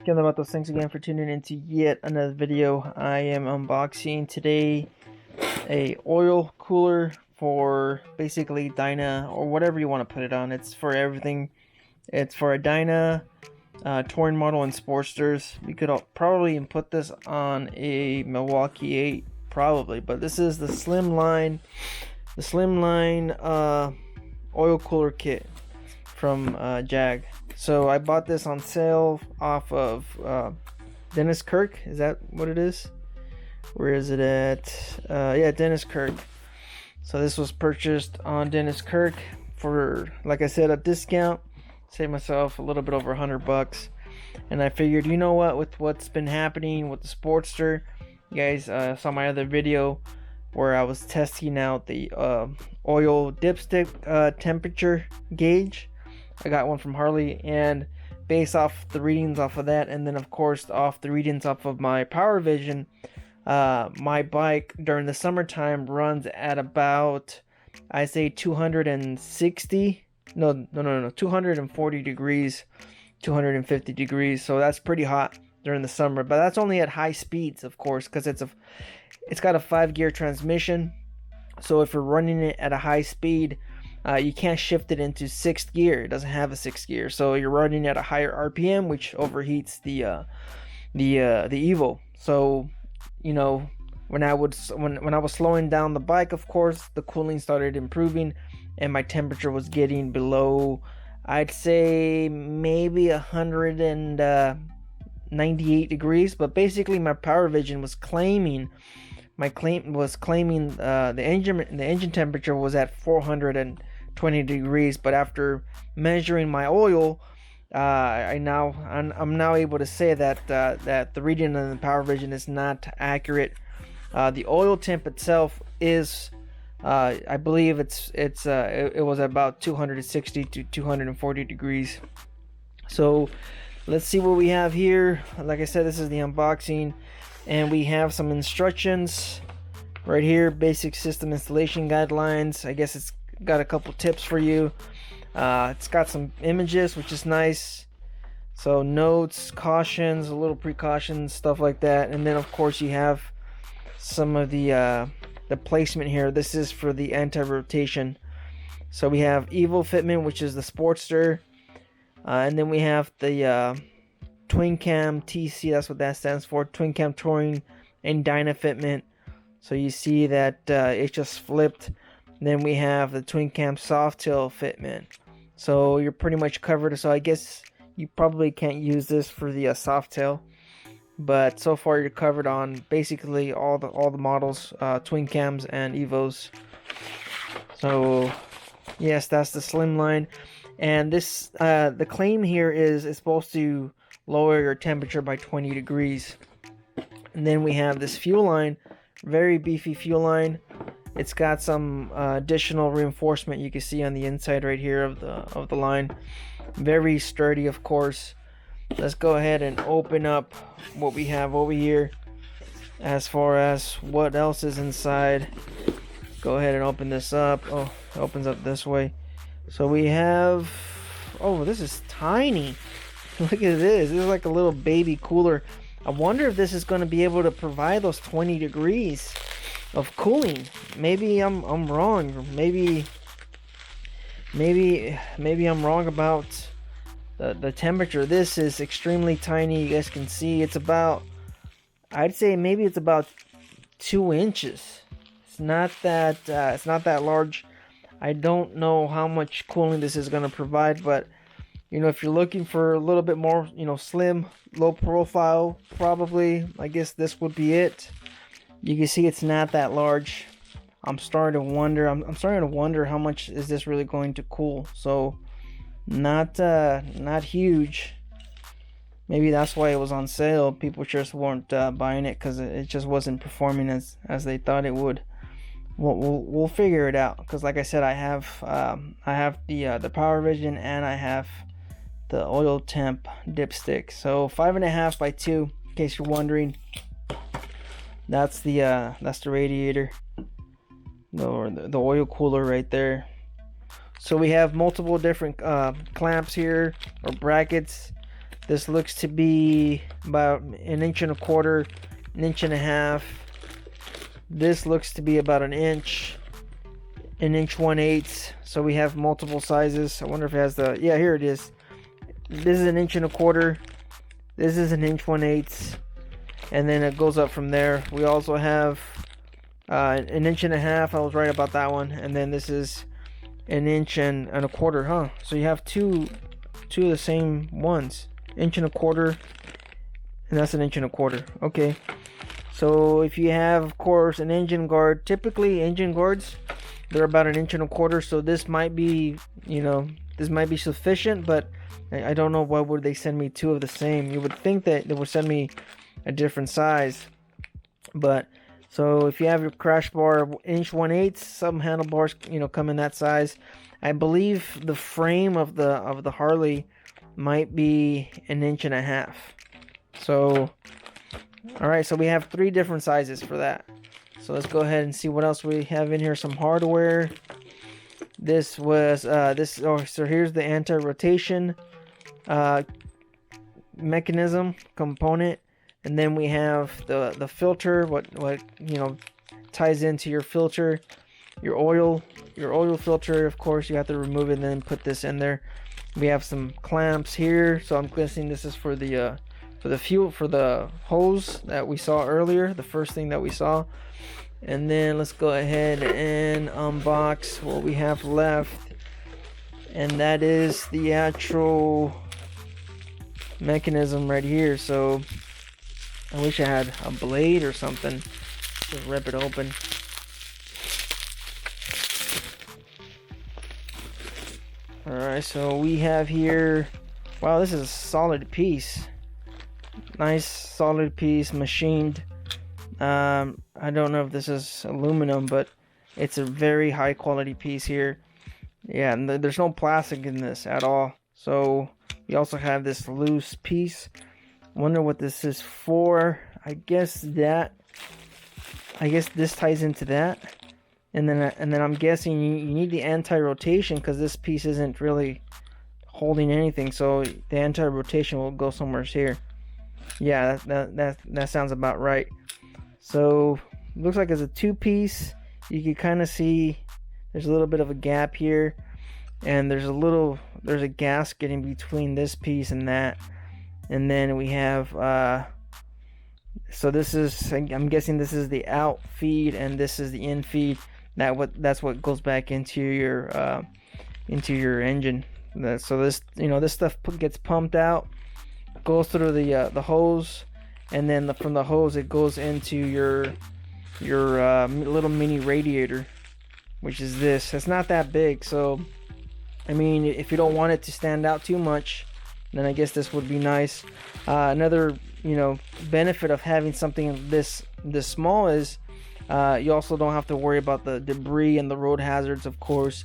Again about those, thanks again for tuning into yet another video. I am unboxing today a oil cooler for basically Dyna, or whatever you want to put it on. It's for everything. It's for a Dyna, touring model, and Sportsters. We could probably put this on a Milwaukee 8 probably, but this is the SlimLine oil cooler kit from Jagg. So I bought this on sale off of Dennis Kirk. Is that what it is? Where is it at? Yeah, Dennis Kirk. So this was purchased on Dennis Kirk for, like I said, a discount. Saved myself a little bit over $100. And I figured, you know what, with what's been happening with the Sportster, you guys saw my other video where I was testing out the oil dipstick temperature gauge. I got one from Harley, and based off the readings off of that, and then of course off the readings off of my Power Vision, my bike during the summertime runs at about, I say 240 degrees, 250 degrees. So that's pretty hot during the summer, but that's only at high speeds, of course, because it's got a 5-gear transmission. So if you're running it at a high speed, you can't shift it into 6th gear. It doesn't have a 6th gear, so you're running at a higher RPM, which overheats the Evo. So, you know, when I was slowing down the bike, of course, the cooling started improving, and my temperature was getting below, I'd say maybe 198 degrees. But basically, my Power Vision was claiming. The engine temperature was at 420 degrees, but after measuring my oil, I'm now able to say that that the reading on the Power Vision is not accurate. The oil temp itself is, I believe it was about 260 to 240 degrees. So let's see what we have here. Like I said, this is the unboxing. And we have some instructions right here, basic system installation guidelines. I guess it's got a couple tips for you. It's got some images, which is nice. So notes, cautions, a little precautions, stuff like that. And then of course you have some of the placement here. This is for the anti-rotation. So we have Evo fitment, which is the Sportster. And then we have the Twin Cam TC, that's what that stands for, Twin Cam Touring and Dyna fitment. So you see that it just flipped. Then we have the Twin Cam Softail fitment. So you're pretty much covered. So I guess you probably can't use this for the Softail, but so far you're covered on basically all the models, Twin Cams and Evos. So yes, that's the SlimLine, and this the claim here is it's supposed to lower your temperature by 20 degrees. And then we have this fuel line, very beefy fuel line. It's got some additional reinforcement you can see on the inside right here of the line. Very sturdy, of course. Let's go ahead and open up what we have over here as far as what else is inside. Go ahead and open this up. Oh, it opens up this way. So we have, oh, this is tiny. Look at this. This is like a little baby cooler. I wonder if this is going to be able to provide those 20 degrees of cooling. Maybe I'm wrong. Maybe I'm wrong about the temperature. This is extremely tiny. You guys can see it's about, I'd say maybe it's about 2 inches. It's not that large. I don't know how much cooling this is going to provide, but you know, if you're looking for a little bit more, you know, slim, low profile, probably, I guess this would be it. You can see it's not that large. I'm starting to wonder. I'm starting to wonder how much is this really going to cool. So, not huge. Maybe that's why it was on sale. People just weren't buying it because it just wasn't performing as they thought it would. We'll figure it out, because like I said, I have the Power Vision, and I have the oil temp dipstick. So 5.5 by 2, in case you're wondering. That's the radiator, or the oil cooler right there. So we have multiple different clamps here, or brackets. This looks to be about 1.25 inches, 1.5 inches. This looks to be about 1 inch, 1.125 inches. So we have multiple sizes. I wonder if it has the, yeah, here it is. This is 1.25 inches. This is 1.125 inches. And then it goes up from there. We also have 1.5 inches. I was right about that one. And then this is 1.25 inches, huh? So you have two of the same ones. 1.25 inches, and that's 1.25 inches. Okay. So if you have, of course, an engine guard, typically engine guards, they're about 1.25 inches. So this might be, you know, this might be sufficient, but I don't know why would they send me two of the same. You would think that they would send me a different size. But so if you have your crash bar 1.125 inches, some handlebars, you know, come in that size. I believe the frame of the Harley might be 1.5 inches. So all right, so we have 3 different sizes for that. So let's go ahead and see what else we have in here. Some hardware. This was so here's the anti-rotation mechanism component, and then we have the filter, what you know ties into your filter, your oil filter. Of course, you have to remove it and then put this in there. We have some clamps here, so I'm guessing this is for the hose that we saw earlier, the first thing that we saw. And then let's go ahead and unbox what we have left, and that is the actual mechanism right here. So I wish I had a blade or something to rip it open. Alright, so we have here, wow, this is a solid piece. Nice solid piece, machined. I don't know if this is aluminum, but it's a very high quality piece here. Yeah, and there's no plastic in this at all. So we also have this loose piece. Wonder what this is for. I guess this ties into that. And then I'm guessing you need the anti-rotation, because this piece isn't really holding anything. So the anti-rotation will go somewhere here. Yeah, that sounds about right. So looks like it's a 2-piece. You can kind of see there's a little bit of a gap here, and there's a gasket in between this piece and that. And then we have so this is, I'm guessing this is the out feed and this is the in feed. That's what goes back into your engine. So this, you know, this stuff gets pumped out, goes through the hose, and then from the hose it goes into your little mini radiator, which is this. It's not that big, so I mean, if you don't want it to stand out too much, then I guess this would be nice. Another, you know, benefit of having something this small is you also don't have to worry about the debris and the road hazards, of course.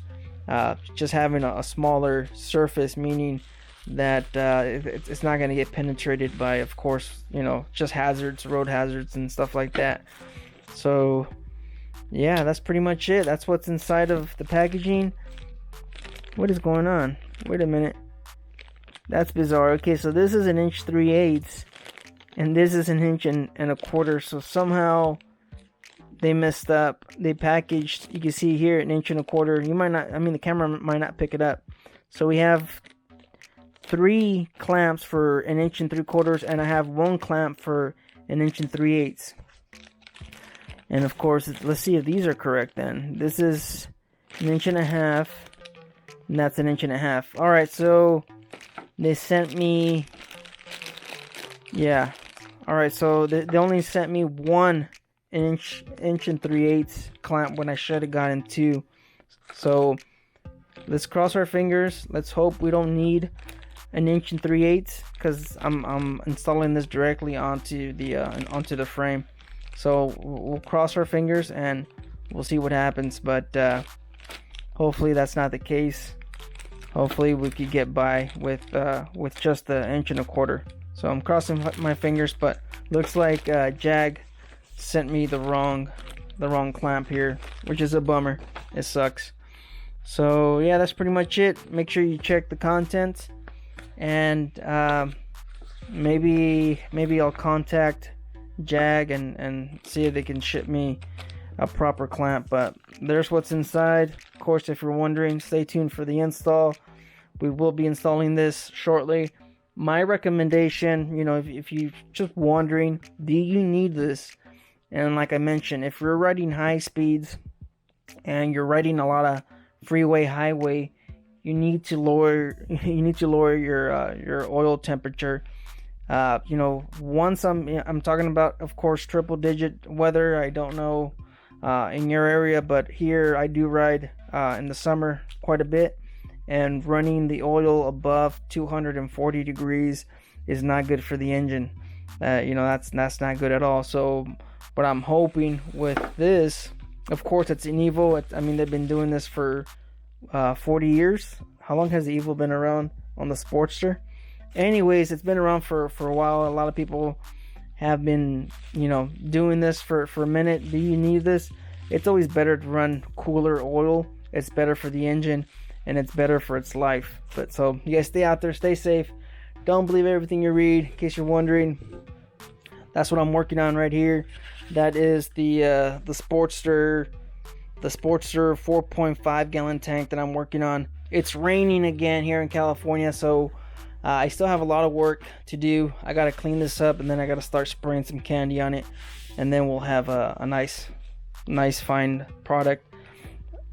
Just having a smaller surface, meaning that it's not going to get penetrated by, of course, you know, just hazards, road hazards and stuff like that. So yeah, that's pretty much it. That's what's inside of the packaging. What is going on? Wait a minute, that's bizarre. Okay, so this is 1 3/8 inches and this is 1 1/4 inches. So somehow they messed up. They packaged, you can see here, 1 1/4 inches. You might not, I mean, the camera might not pick it up. So we have 3 clamps for 1 3/4 inches, and I have 1 clamp for 1 3/8 inches. And of course, let's see if these are correct then. This is 1.5 inches, and that's 1.5 inches. Alright, so they sent me, yeah. Alright, so they only sent me 1 1 3/8 inches clamp when I should have gotten 2. So let's cross our fingers. Let's hope we don't need 1 3/8 inches, because I'm installing this directly onto the frame. So we'll cross our fingers and we'll see what happens. But hopefully that's not the case. Hopefully we could get by with just the 1 1/4 inches. So I'm crossing my fingers, but looks like Jagg sent me the wrong clamp here, which is a bummer. It sucks. So yeah, that's pretty much it. Make sure you check the contents, and maybe I'll contact Jagg and see if they can ship me a proper clamp. But there's what's inside. Of course, if you're wondering, stay tuned for the install. We will be installing this shortly. My recommendation, you know, if you're just wondering, do you need this? And like I mentioned, if you're riding high speeds and you're riding a lot of freeway, highway, you need to lower your oil temperature. You know, once I'm talking about, of course, triple digit weather. I don't know in your area, but here I do ride in the summer quite a bit, and running the oil above 240 degrees is not good for the engine. You know, that's not good at all. So what I'm hoping with this, of course, it's an Evo. I mean, they've been doing this for 40 years. How long has the Evo been around on the Sportster? Anyways, it's been around for a while. A lot of people have been, you know, doing this for a minute. Do you need this? It's always better to run cooler oil. It's better for the engine, and it's better for its life. But so you guys stay out there, stay safe. Don't believe everything you read. In case you're wondering, that's what I'm working on right here. That is the Sportster 4.5 gallon tank that I'm working on. It's raining again here in California, so I still have a lot of work to do. I gotta clean this up, and then I gotta start spraying some candy on it, and then we'll have a nice fine product.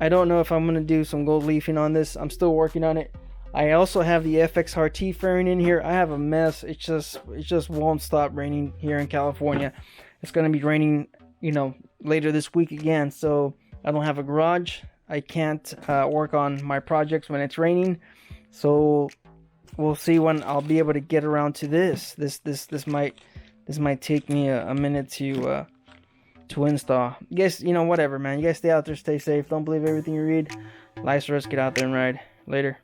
I don't know if I'm gonna do some gold leafing on this. I'm still working on it. I also have the FX3 fairing in here. I have a mess. It just won't stop raining here in California. It's gonna be raining, you know, later this week again. So I don't have a garage. I can't work on my projects when it's raining. So we'll see when I'll be able to get around to this. This might take me a minute to install. You guys, you know, whatever, man. You guys stay out there, stay safe. Don't believe everything you read. Life's for us. Get out there and ride. Later.